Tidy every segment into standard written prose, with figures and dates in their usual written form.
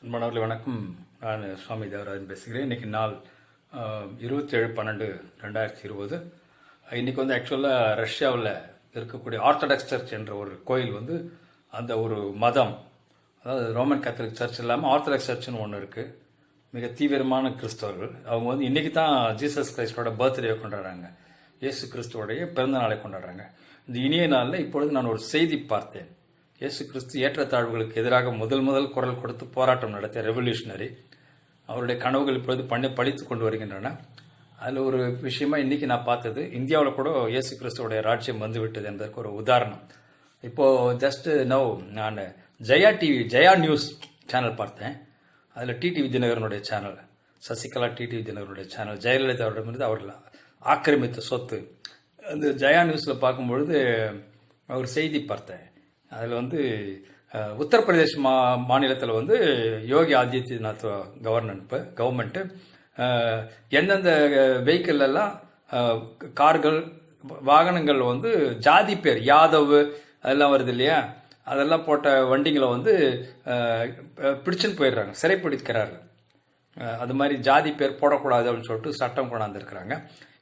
அன்பானவர்களே வணக்கம். நான் சுவாமி தேவராஜன் பேசுகிறேன். இன்றைக்கி நாள் 27/12/2020. இன்றைக்கி ஆக்சுவலாக ரஷ்யாவில் இருக்கக்கூடிய ஆர்த்தடாக்ஸ் சர்ச் என்ற ஒரு கோயில் அந்த ஒரு மதம், அதாவது ரோமன் கேத்தலிக் சர்ச் இல்லாமல் ஆர்த்தடாக்ஸ் சர்ச்னு ஒன்று இருக்குது. மிக தீவிரமான கிறிஸ்தவர்கள். அவங்க இன்றைக்கி தான் ஜீசஸ் கிரைஸ்டோட பர்த்டே கொண்டாடுறாங்க, இயேசு கிறிஸ்துவோடைய பிறந்த நாளை கொண்டாடுறாங்க. இந்த இனிய நாளில் இப்பொழுது நான் ஒரு செய்தி பார்த்தேன். இயேசு கிறிஸ்து ஏற்றத்தாழ்வுகளுக்கு எதிராக முதல் குரல் கொடுத்து போராட்டம் நடத்திய ரெவல்யூஷனரி. அவருடைய கனவுகள் இப்பொழுது பழித்து கொண்டு வருகின்றன. அதில் ஒரு விஷயமா இன்னைக்கு நான் பார்த்தது, இந்தியாவில் கூட இயேசு கிறிஸ்துவோடைய ராஜ்யம் வந்துவிட்டது என்பதற்கு ஒரு உதாரணம். இப்போது ஜஸ்ட் நவ் நான் ஜெயா நியூஸ் சேனல் பார்த்தேன். அதில் டிடிவி தினகரனுடைய சேனல், சசிகலா டிடிவி தினகரனுடைய சேனல், ஜெயலலிதா அவரிடமிருந்து அவர்கள் ஆக்கிரமித்த சொத்து, அந்த ஜெயா நியூஸில் பார்க்கும்பொழுது ஒரு செய்தி பார்த்தேன். அதில் உத்தரப்பிரதேஷ் மாநிலத்தில் யோகி ஆதித்யநாத் கவர்மெண்ட்டு எந்தெந்த வெஹிக்கிள் எல்லாம் கார்கள் வாகனங்கள் ஜாதி பேர் யாதவ் அதெல்லாம் வருது இல்லையா, அதெல்லாம் போட்ட வண்டிங்களை பிடிச்சுன்னு போயிடுறாங்க, சிறைப்பிடிக்கிறார்கள். அது மாதிரி ஜாதி பேர் போடக்கூடாது அப்படின்னு சொல்லிட்டு சட்டம் கொண்டாந்துருக்குறாங்க.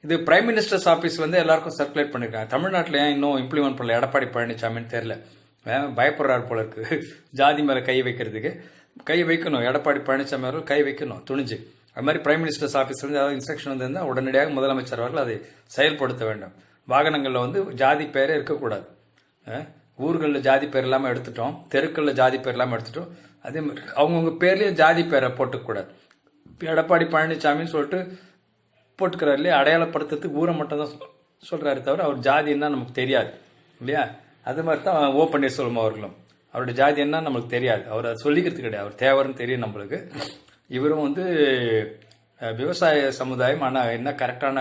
இது பிரைம் மினிஸ்டர்ஸ் ஆஃபீஸ் எல்லாருக்கும் சர்க்குலேட் பண்ணியிருக்காங்க. தமிழ்நாட்டில் ஏன் இன்னும் இம்ப்ளிமெண்ட் பண்ணல எடப்பாடி பழனிசாமின்னு தெரியல, பயப்படுறாரு போல இருக்கு. ஜாதி மேலே கை வைக்கிறதுக்கு கை வைக்கணும், எடப்பாடி பழனிசாமி அவர்கள் கை வைக்கணும் துணிஞ்சு. அது மாதிரி பிரைம் மினிஸ்டர்ஸ் ஆஃபீஸ்லேருந்து ஏதாவது இன்ஸ்ட்ரக்ஷன் வந்திருந்தால் உடனடியாக முதலமைச்சர் அவர்கள் அதை செயல்படுத்த வேண்டும். வாகனங்களில் ஜாதி பேரே இருக்கக்கூடாது. ஊர்களில் ஜாதி பேர் இல்லாமல் எடுத்துட்டோம், தெருக்களில் ஜாதி பேர் இல்லாமல் எடுத்துட்டோம். அதே மாதிரி அவங்கவுங்க பேர்லேயே ஜாதி பேரை போட்டுக்கூடாது. எடப்பாடி பழனிசாமின்னு சொல்லிட்டு போட்டுக்கிறாரு இல்லையா, அடையாளப்படுத்துறதுக்கு ஊரை மட்டும் தான் சொல்கிறாரு தவிர அவர் ஜாதி என்ன நமக்கு தெரியாது இல்லையா. அது மாதிரி தான் ஓ பன்னீர்செல்வம் அவர்களும், அவருடைய ஜாதி என்ன நம்மளுக்கு தெரியாது, அவர் அதை சொல்லிக்கிறது கிடையாது, அவர் தேவர்னு தெரியும் நம்மளுக்கு. இவரும் விவசாய சமுதாயம், ஆனால் என்ன கரெக்டான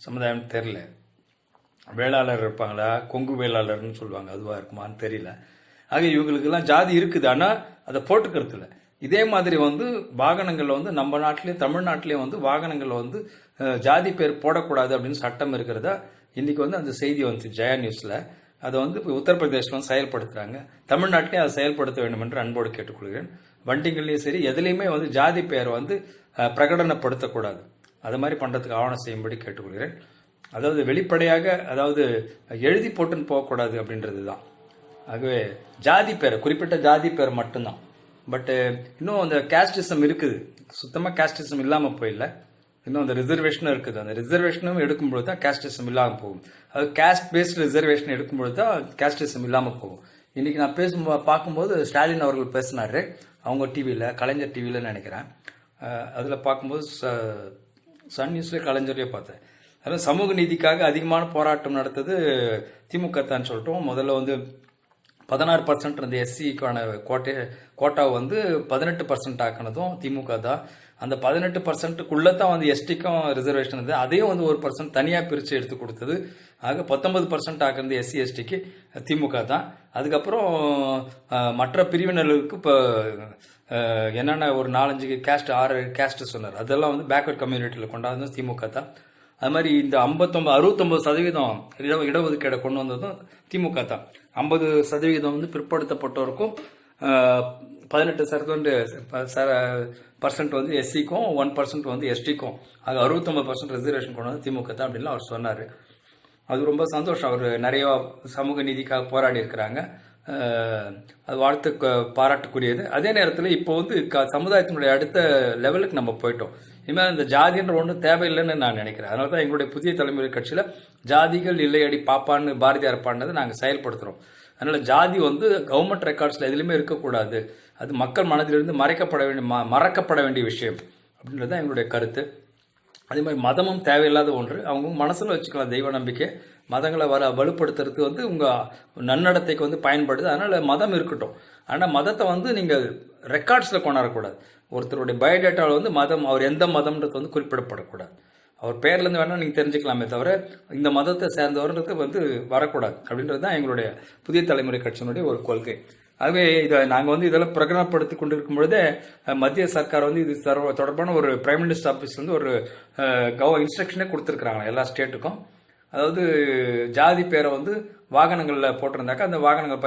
சமுதாயம்னு தெரியல. வேளாளர் இருப்பாங்களா, கொங்கு வேளாளர்னு சொல்லுவாங்க, அதுவாக இருக்குமான்னு தெரியல. ஆக இவங்களுக்கெல்லாம் ஜாதி இருக்குது, ஆனால் அதை போட்டுக்கிறது இல்லை. இதே மாதிரி வாகனங்களில் நம்ம நாட்டிலேயே தமிழ்நாட்டிலேயே வாகனங்களில் ஜாதி பேர் போடக்கூடாது அப்படின்னு சட்டம் இருக்கிறதா இன்னைக்கு அந்த செய்தி ஜெயா நியூஸில். அதை இப்போ உத்தரப்பிரதேசில் செயல்படுத்துகிறாங்க. தமிழ்நாட்டிலையும் அதை செயல்படுத்த வேண்டும் என்று அன்போடு கேட்டுக்கொள்கிறேன். வண்டிகள்லையும் சரி எதுலேயுமே ஜாதி பெயர் பிரகடனப்படுத்தக்கூடாது. அது மாதிரி பண்ணுறதுக்கு ஆவணம் செய்யும்படி கேட்டுக்கொள்கிறேன். அதாவது வெளிப்படையாக, அதாவது எழுதி போட்டுன்னு போகக்கூடாது அப்படின்றது தான். ஆகவே ஜாதி பேர், குறிப்பிட்ட ஜாதி பேர் மட்டும்தான். பட்டு இன்னும் அந்த கேஸ்டிசம் இருக்குது, சுத்தமாக கேஸ்டிசம் இல்லாமல் போயிடல. இன்னும் அந்த ரிசர்வேஷனும் இருக்குது. அந்த ரிசர்வேஷனும் எடுக்கும்போது தான் கேஸ்டிசம் இல்லாமல் போகும். அது கேஸ்ட் பேஸ்ட் ரிசர்வேஷன் எடுக்கும்போது தான் கேஸ்டிசம் இல்லாமல் போகும். இன்னைக்கு நான் பார்க்கும்போது ஸ்டாலின் அவர்கள் பேசினாரு அவங்க டிவியில், கலைஞர் டிவியில் நினைக்கிறேன். அதில் பார்க்கும்போது சன் நியூஸ்லேயே கலைஞரையே பார்த்தேன். அதாவது சமூக நீதிக்காக அதிகமான போராட்டம் நடத்தது திமுக தான் சொல்லிட்டோம். முதல்ல 16% இருந்த எஸ்சிக்கான கோட்டாவை 18% ஆக்கினதும் திமுக தான். அந்த 18%க்குள்ளே தான் எஸ்டிக்கும் ரிசர்வேஷன் இருந்தது, அதையும் 1% தனியாக பிரித்து எடுத்து கொடுத்தது. ஆக 19% ஆக்குறது எஸ்சி எஸ்டிக்கு திமுக தான். அதுக்கப்புறம் மற்ற பிரிவினர்களுக்கு இப்போ என்னென்ன ஒரு 4-5 கேஸ்ட் 6 கேஸ்ட் சொன்னார், அதெல்லாம் பேக்வர்ட் கம்யூனிட்டியில் கொண்டாந்து திமுக தான். அது மாதிரி இந்த 69% இடஒதுக்கீடை கொண்டு வந்ததும் திமுக தான். 50% பிற்படுத்தப்பட்டோருக்கும் 18% எஸ்சிக்கும் 1% எஸ்டிக்கும், ஆக 69% ரிசர்வேஷன் கொண்டு வந்து திமுக தான் அப்படின்னு அவர் சொன்னார். அது ரொம்ப சந்தோஷம். அவர் நிறைய சமூக நீதிக்காக போராடி இருக்கிறாங்க, அது வாழ்த்து பாராட்டுக்குரியது. அதே நேரத்தில் இப்போ சமுதாயத்தினுடைய அடுத்த லெவலுக்கு நம்ம போயிட்டோம். இனிமேல் இந்த ஜாதின்ற ஒன்று தேவையில்லைன்னு நான் நினைக்கிறேன். அதனால தான் எங்களுடைய புதிய தலைமுறை கட்சியில் ஜாதிகள் இல்லையடி பாப்பான்னு பாரதியார் பாடினதை நாங்கள் செயல்படுத்துகிறோம். அதனால் ஜாதி கவர்மெண்ட் ரெக்கார்ட்ஸில் எதுலையுமே இருக்கக்கூடாது, அது மக்கள் மனதிலிருந்து மறக்கப்பட வேண்டிய விஷயம் அப்படின்றது தான் எங்களுடைய கருத்து. அதே மாதிரி மதமும் தேவையில்லாத ஒன்று, அவங்க மனசில் வச்சுக்கலாம் தெய்வ நம்பிக்கை. மதங்களை வலுப்படுத்துறதுக்கு உங்கள் நன்னடத்தைக்கு பயன்படுது. அதனால் மதம் இருக்கட்டும், ஆனால் மதத்தை நீங்கள் ரெக்கார்ட்ஸில் கொண்டாடக்கூடாது. ஒருத்தருடைய பயோடேட்டாவில் மதம், அவர் எந்த மதம்ன்றது குறிப்பிடப்படக்கூடாது. அவர் பேர்லேருந்து வேணால் நீங்கள் தெரிஞ்சுக்கலாமே தவிர இந்த மதத்தை சேர்ந்தவர்களுக்கு வரக்கூடாது அப்படின்றது தான் எங்களுடைய புதிய தலைமுறை கட்சியினுடைய ஒரு கொள்கை. ஆகவே இதை நாங்கள் இதெல்லாம் பிரகடனப்படுத்தி கொண்டிருக்கும் பொழுதே மத்திய சர்க்கார் இது தொடர்பான ஒரு பிரைம் மினிஸ்டர் ஆஃபீஸ் ஒரு இன்ஸ்ட்ரக்ஷனே கொடுத்துருக்குறாங்க எல்லா ஸ்டேட்டுக்கும். அதாவது ஜாதி பேரை வந்து வாகனங்களில் போட்டிருந்தாக்கா அந்த வாகனங்கள்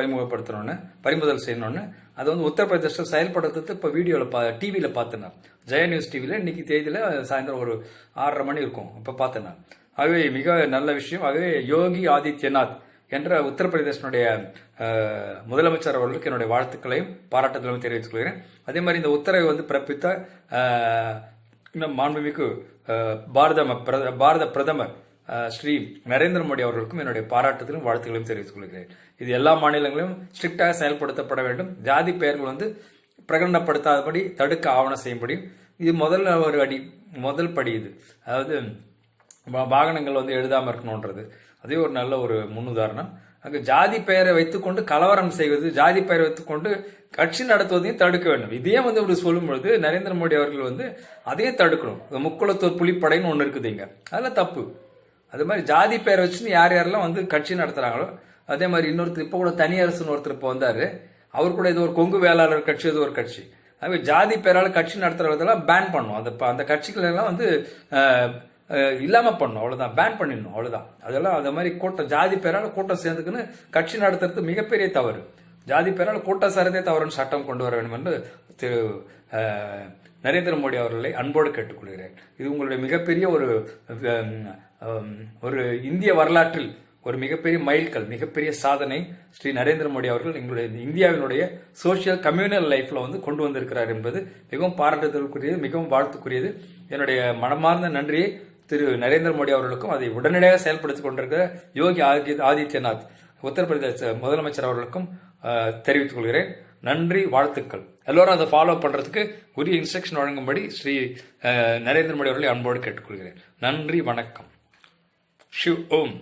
பறிமுதல் செய்யணும்னு அது வந்து உத்தரப்பிரதேசத்தில் செயல்படுத்துறது இப்போ வீடியோவில் டிவியில் பார்த்தேன். ஜெயா நியூஸ் டிவியில் இன்னைக்கு தேதியில் சாயந்தரம் ஒரு 6:30 மணி இருக்கும். இப்போ பார்த்தேன். ஆகவே மிக நல்ல விஷயம். ஆகவே யோகி ஆதித்யநாத் என்ற உத்தரப்பிரதேசனுடைய முதலமைச்சர் அவர்களுக்கு என்னுடைய வாழ்த்துக்களையும் பாராட்டுதலையும் தெரிவித்துக் கொள்கிறேன். அதே மாதிரி இந்த உத்தரவை வந்து பிறப்பித்த மாண்புமிகு பாரத பிரதமர் ஸ்ரீ நரேந்திர மோடி அவர்களுக்கும் என்னுடைய பாராட்டுதலும் வாழ்த்துக்களையும் தெரிவித்துக் கொள்கிறேன். இது எல்லா மாநிலங்களிலும் ஸ்ட்ரிக்டாக செயல்படுத்தப்பட வேண்டும். ஜாதி பெயர்கள் வந்து பிரகடனப்படுத்தாதபடி தடுக்க ஆவணம் செய்யும்படி இது முதல் படி இது. அதாவது வாகனங்கள் வந்து எழுதாமல் இருக்கணுன்றது அதே ஒரு நல்ல ஒரு முன்னுதாரணம். அங்கே ஜாதி பெயரை வைத்துக்கொண்டு கலவரம் செய்வது, ஜாதி பெயரை வைத்துக்கொண்டு கட்சி நடத்துவதையும் தடுக்க வேண்டும். இதே வந்து இப்படி சொல்லும் பொழுது நரேந்திர மோடி அவர்கள் வந்து அதையும் தடுக்கணும். முக்குளத்தூர் புலிப்படைன்னு ஒன்று இருக்குது இங்க, அதெல்லாம் தப்பு. அது மாதிரி ஜாதி பெயரை வச்சுன்னு யாரெல்லாம் வந்து கட்சி நடத்துறாங்களோ, அதே மாதிரி இன்னொருத்தர் இப்போ கூட தனியரசுன்னு ஒருத்தர் இப்போ வந்தாரு, அவர் கூட இது ஒரு கொங்கு வேளாளர் கட்சி, இது ஒரு கட்சி. அது ஜாதி பெயரால் கட்சி நடத்துறதெல்லாம் பேன் பண்ணும். அந்த கட்சிகள் எல்லாம் வந்து இல்லாம பண்ணும், அவ்வளவுதான். பேன் பண்ணிடணும், அவ்வளவுதான். அதெல்லாம் அந்த மாதிரி கூட்டம் ஜாதி பேரால் கூட்டம் சேர்ந்துக்குன்னு கட்சி நடத்துறது மிகப்பெரிய தவறு. ஜாதி பேரால் கூட்டம் சாரதே தவறுன்னு சட்டம் கொண்டு வர வேண்டும் என்று திரு நரேந்திர மோடி அவர்களை அன்போடு கேட்டுக்கொள்கிறேன். இது உங்களுடைய மிகப்பெரிய ஒரு இந்திய வரலாற்றில் ஒரு மிகப்பெரிய மைல்கல், மிகப்பெரிய சாதனை ஸ்ரீ நரேந்திர மோடி அவர்கள் எங்களுடைய இந்தியாவினுடைய சோசியல் கம்யூனல் லைஃப்ல வந்து கொண்டு வந்திருக்கிறார் என்பது மிகவும் பாராட்டுதலுக்குரியது, மிகவும் வாழ்த்துக்குரியது. என்னுடைய மனமார்ந்த நன்றியை திரு நரேந்திர மோடி அவர்களுக்கும் அதை உடனடியாக செயல்படுத்திக் கொண்டிருக்கிற யோகி ஆதித்யநாத் உத்தரப்பிரதேச முதலமைச்சர் அவர்களுக்கும் தெரிவித்துக் கொள்கிறேன். நன்றி, வாழ்த்துக்கள். எல்லோரும் அதை ஃபாலோ பண்றதுக்கு உரிய இன்ஸ்ட்ரக்ஷன் வழங்கும்படி ஸ்ரீ நரேந்திர மோடி அவர்களை அன்போடு கேட்டுக்கொள்கிறேன். நன்றி, வணக்கம். ஷிவ் ஓம்.